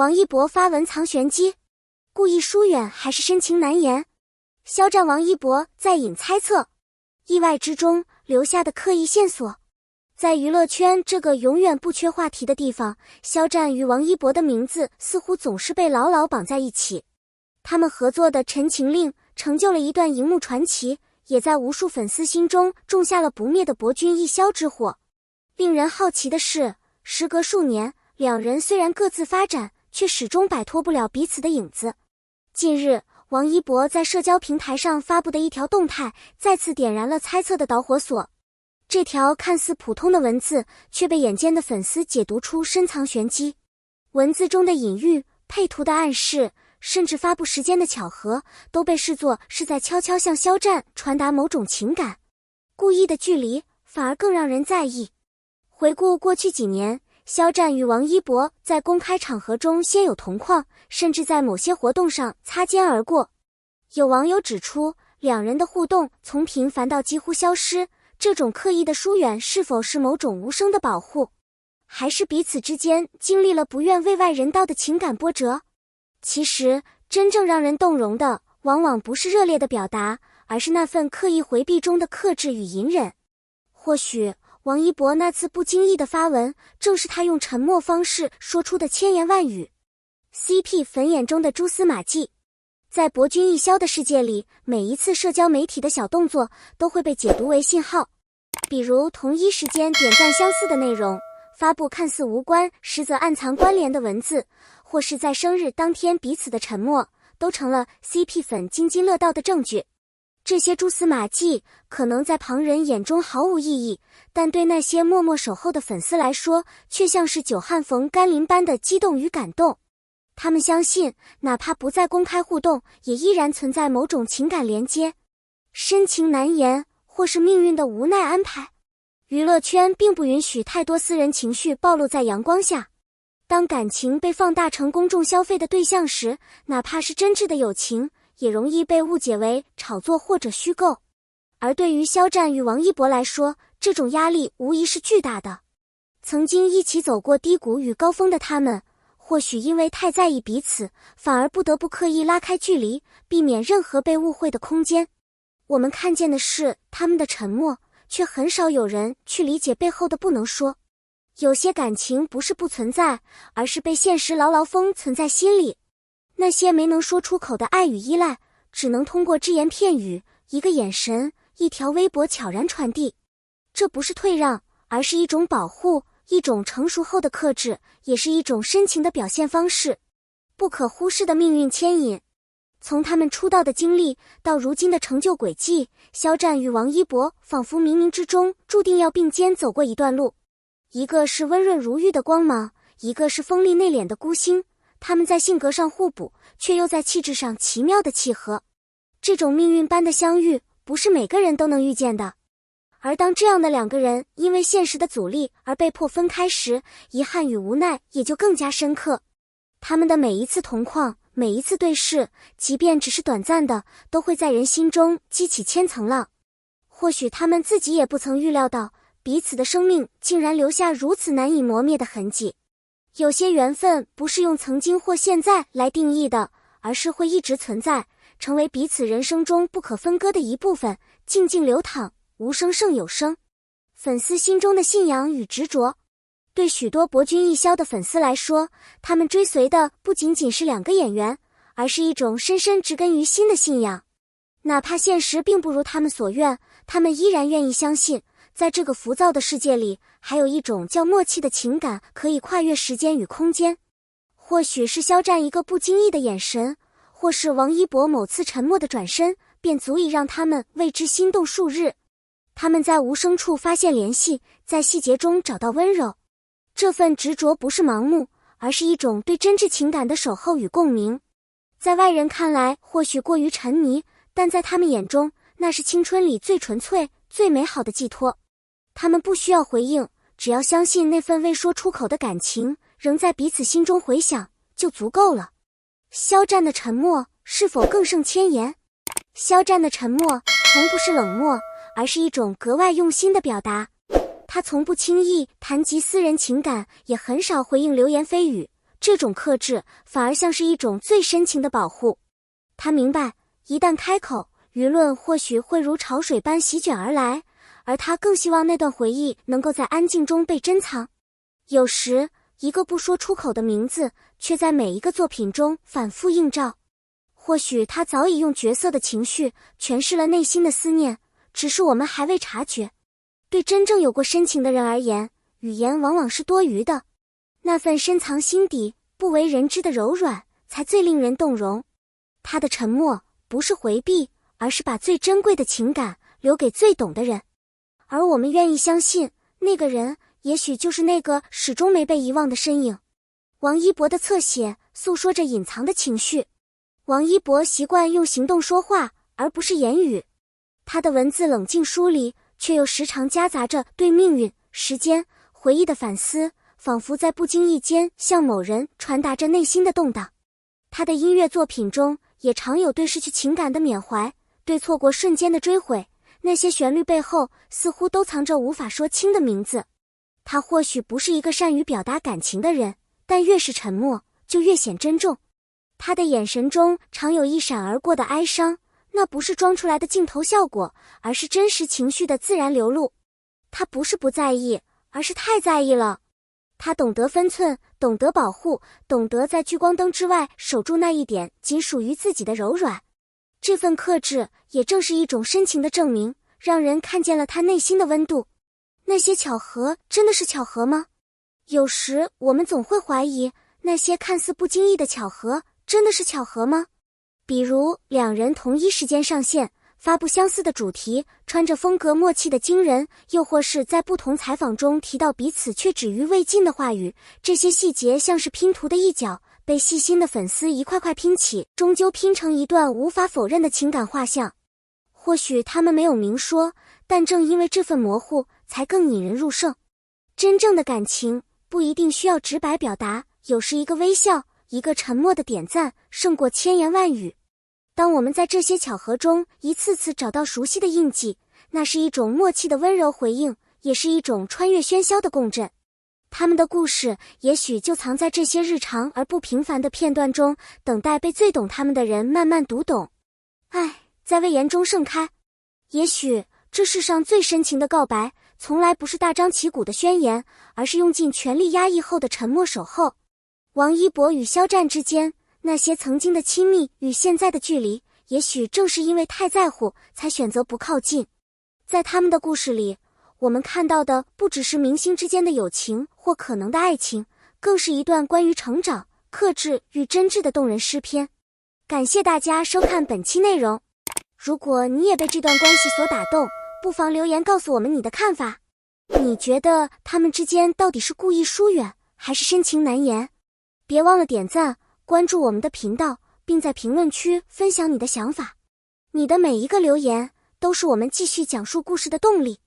王一博发文藏玄机，故意疏远还是深情难言？肖战王一博在引猜测，意外之中留下的刻意线索。在娱乐圈这个永远不缺话题的地方，肖战与王一博的名字似乎总是被牢牢绑在一起。他们合作的《陈情令》成就了一段荧幕传奇，也在无数粉丝心中种下了不灭的博君一肖之火。令人好奇的是，时隔数年，两人虽然各自发展，却始终摆脱不了彼此的影子。近日，王一博在社交平台上发布的一条动态，再次点燃了猜测的导火索。这条看似普通的文字，却被眼尖的粉丝解读出深藏玄机。文字中的隐喻、配图的暗示，甚至发布时间的巧合，都被视作是在悄悄向肖战传达某种情感。故意的距离，反而更让人在意。回顾过去几年，肖战与王一博在公开场合中鲜有同框，甚至在某些活动上擦肩而过。有网友指出，两人的互动从频繁到几乎消失，这种刻意的疏远是否是某种无声的保护，还是彼此之间经历了不愿为外人道的情感波折？其实，真正让人动容的，往往不是热烈的表达，而是那份刻意回避中的克制与隐忍。或许，王一博那次不经意的发文，正是他用沉默方式说出的千言万语。CP 粉眼中的蛛丝马迹。在博君一肖的世界里，每一次社交媒体的小动作都会被解读为信号，比如同一时间点赞相似的内容，发布看似无关实则暗藏关联的文字，或是在生日当天彼此的沉默，都成了 CP 粉津津乐道的证据。这些蛛丝马迹可能在旁人眼中毫无意义，但对那些默默守候的粉丝来说，却像是久旱逢甘霖般的激动与感动。他们相信，哪怕不再公开互动，也依然存在某种情感连接，深情难言，或是命运的无奈安排。娱乐圈并不允许太多私人情绪暴露在阳光下。当感情被放大成公众消费的对象时，哪怕是真挚的友情，也容易被误解为炒作或者虚构。而对于肖战与王一博来说，这种压力无疑是巨大的。曾经一起走过低谷与高峰的他们，或许因为太在意彼此，反而不得不刻意拉开距离，避免任何被误会的空间。我们看见的是他们的沉默，却很少有人去理解背后的不能说。有些感情不是不存在，而是被现实牢牢封存在心里。那些没能说出口的爱与依赖，只能通过只言片语、一个眼神、一条微博悄然传递。这不是退让，而是一种保护，一种成熟后的克制，也是一种深情的表现方式。不可忽视的命运牵引。从他们出道的经历到如今的成就轨迹，肖战与王一博仿佛冥冥之中注定要并肩走过一段路。一个是温润如玉的光芒，一个是锋利内敛的孤星。他们在性格上互补，却又在气质上奇妙的契合。这种命运般的相遇，不是每个人都能遇见的。而当这样的两个人因为现实的阻力而被迫分开时，遗憾与无奈也就更加深刻。他们的每一次同框，每一次对视，即便只是短暂的，都会在人心中激起千层浪。或许他们自己也不曾预料到，彼此的生命竟然留下如此难以磨灭的痕迹。有些缘分不是用曾经或现在来定义的，而是会一直存在，成为彼此人生中不可分割的一部分，静静流淌，无声胜有声。粉丝心中的信仰与执着。对许多博君一肖的粉丝来说，他们追随的不仅仅是两个演员，而是一种深深植根于心的信仰。哪怕现实并不如他们所愿，他们依然愿意相信，在这个浮躁的世界里，还有一种叫默契的情感可以跨越时间与空间。或许是肖战一个不经意的眼神，或是王一博某次沉默的转身，便足以让他们为之心动数日。他们在无声处发现联系，在细节中找到温柔。这份执着不是盲目，而是一种对真挚情感的守候与共鸣。在外人看来或许过于沉迷，但在他们眼中，那是青春里最纯粹、最美好的寄托。他们不需要回应，只要相信那份未说出口的感情仍在彼此心中回响，就足够了。肖战的沉默是否更胜千言？肖战的沉默从不是冷漠，而是一种格外用心的表达。他从不轻易谈及私人情感，也很少回应流言蜚语，这种克制反而像是一种最深情的保护。他明白，一旦开口，舆论或许会如潮水般席卷而来，而他更希望那段回忆能够在安静中被珍藏。有时，一个不说出口的名字，却在每一个作品中反复映照。或许他早已用角色的情绪诠释了内心的思念，只是我们还未察觉。对真正有过深情的人而言，语言往往是多余的。那份深藏心底、不为人知的柔软，才最令人动容。他的沉默不是回避，而是把最珍贵的情感留给最懂的人。而我们愿意相信，那个人也许就是那个始终没被遗忘的身影。王一博的侧写诉说着隐藏的情绪。王一博习惯用行动说话，而不是言语。他的文字冷静疏离，却又时常夹杂着对命运、时间、回忆的反思，仿佛在不经意间向某人传达着内心的动荡。他的音乐作品中也常有对失去情感的缅怀，对错过瞬间的追悔，那些旋律背后似乎都藏着无法说清的名字。他或许不是一个善于表达感情的人，但越是沉默，就越显珍重。他的眼神中常有一闪而过的哀伤，那不是装出来的镜头效果，而是真实情绪的自然流露。他不是不在意，而是太在意了。他懂得分寸，懂得保护，懂得在聚光灯之外守住那一点仅属于自己的柔软。这份克制也正是一种深情的证明，让人看见了他内心的温度。那些巧合真的是巧合吗？有时我们总会怀疑，那些看似不经意的巧合真的是巧合吗？比如两人同一时间上线，发布相似的主题，穿着风格默契的惊人，又或是在不同采访中提到彼此却止于未尽的话语，这些细节像是拼图的一角，被细心的粉丝一块块拼起，终究拼成一段无法否认的情感画像。或许他们没有明说，但正因为这份模糊，才更引人入胜。真正的感情不一定需要直白表达，有时一个微笑，一个沉默的点赞，胜过千言万语。当我们在这些巧合中一次次找到熟悉的印记，那是一种默契的温柔回应，也是一种穿越喧嚣的共振。他们的故事也许就藏在这些日常而不平凡的片段中，等待被最懂他们的人慢慢读懂。爱在微言中盛开。也许这世上最深情的告白，从来不是大张旗鼓的宣言，而是用尽全力压抑后的沉默守候。王一博与肖战之间，那些曾经的亲密与现在的距离，也许正是因为太在乎，才选择不靠近。在他们的故事里，我们看到的不只是明星之间的友情或可能的爱情，更是一段关于成长、克制与真挚的动人诗篇。感谢大家收看本期内容。如果你也被这段关系所打动，不妨留言告诉我们你的看法。你觉得他们之间到底是故意疏远，还是深情难言？别忘了点赞、关注我们的频道，并在评论区分享你的想法。你的每一个留言，都是我们继续讲述故事的动力。